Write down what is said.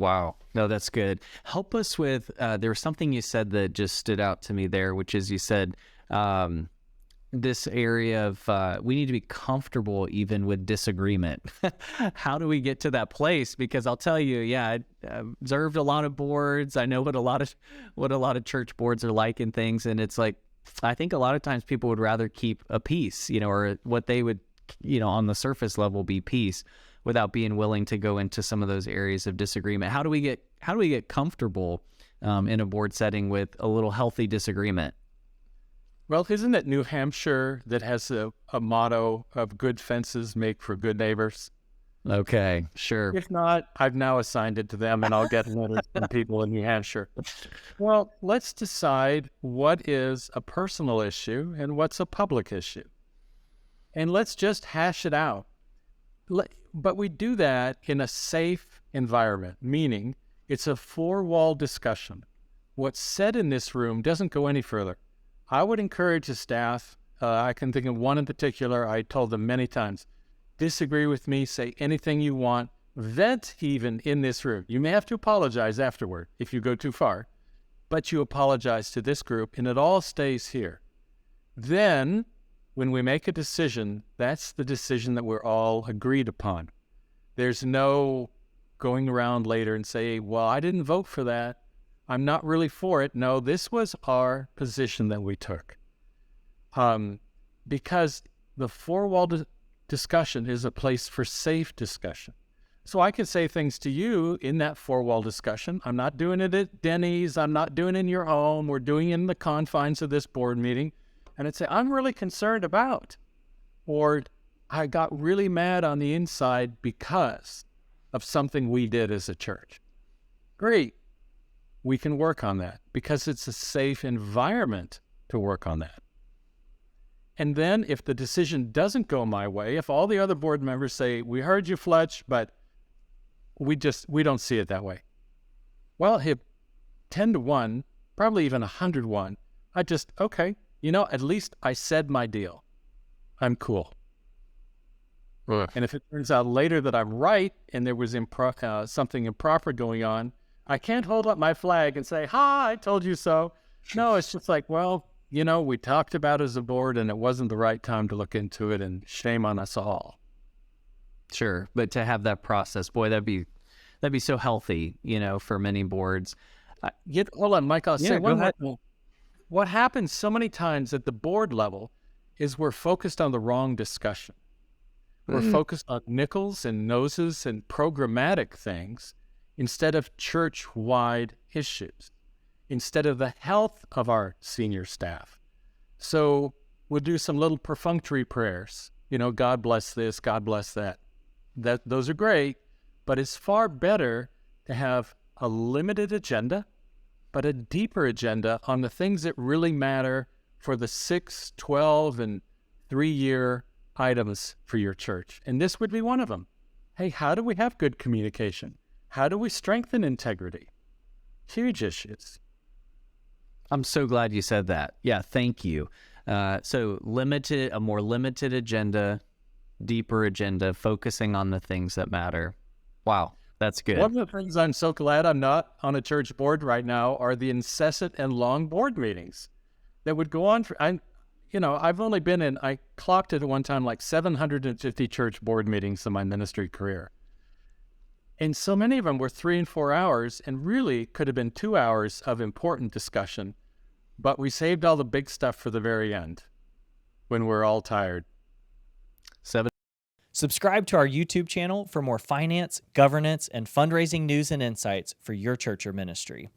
Wow. No, that's good. Help us with, there was something you said that just stood out to me there, which is you said this area of we need to be comfortable even with disagreement. How do we get to that place? Because I'll tell you, I observed a lot of boards. I know what a lot of church boards are like and things. And it's like, I think a lot of times people would rather keep a peace, or what they would, on the surface level be peace, without being willing to go into some of those areas of disagreement. How do we get comfortable in a board setting with a little healthy disagreement? Well, isn't it New Hampshire that has a motto of good fences make for good neighbors? Okay, sure. If not, I've now assigned it to them, and I'll get letters from people in New Hampshire. Well, let's decide what is a personal issue and what's a public issue. And let's just hash it out. But we do that in a safe environment, meaning it's a four-wall discussion. What's said in this room doesn't go any further. I would encourage the staff, I can think of one in particular, I told them many times, disagree with me, say anything you want, vent even in this room. You may have to apologize afterward if you go too far, but you apologize to this group and it all stays here. Then, when we make a decision, that's the decision that we're all agreed upon. There's no going around later and say, well, I didn't vote for that. I'm not really for it. No, this was our position that we took. Because the four-wall discussion is a place for safe discussion. So I can say things to you in that four-wall discussion. I'm not doing it at Denny's. I'm not doing it in your home. We're doing it in the confines of this board meeting. And I'd say, I'm really concerned about, or I got really mad on the inside because of something we did as a church. Great. We can work on that because it's a safe environment to work on that. And then if the decision doesn't go my way, if all the other board members say, we heard you, Fletch, but we don't see it that way. Well, if 10-1, probably even 101, okay, at least I said my deal. I'm cool. And if it turns out later that I'm right and there was something improper going on, I can't hold up my flag and say, ha, I told you so. No, it's just like, well, we talked about it as a board and it wasn't the right time to look into it, and shame on us all. Sure. But to have that process, boy, that'd be so healthy, for many boards. Hold on, Mike, I'll say one more. What happens so many times at the board level is we're focused on the wrong discussion. We're focused on nickels and noses and programmatic things instead of church-wide issues, instead of the health of our senior staff. So we'll do some little perfunctory prayers. God bless this, God bless that. Those are great, but it's far better to have a limited agenda, but a deeper agenda on the things that really matter for the 6, 12, and 3-year items for your church. And this would be one of them. Hey, how do we have good communication? How do we strengthen integrity? Huge issues. I'm so glad you said that. Yeah, thank you. So a more limited agenda, deeper agenda, focusing on the things that matter. Wow, that's good. One of the things I'm so glad I'm not on a church board right now are the incessant and long board meetings that would go on for, I've only been in, I clocked it at one time like 750 church board meetings in my ministry career. And so many of them were 3 and 4 hours and really could have been 2 hours of important discussion, but we saved all the big stuff for the very end when we're all tired. Subscribe to our YouTube channel for more finance, governance, and fundraising news and insights for your church or ministry.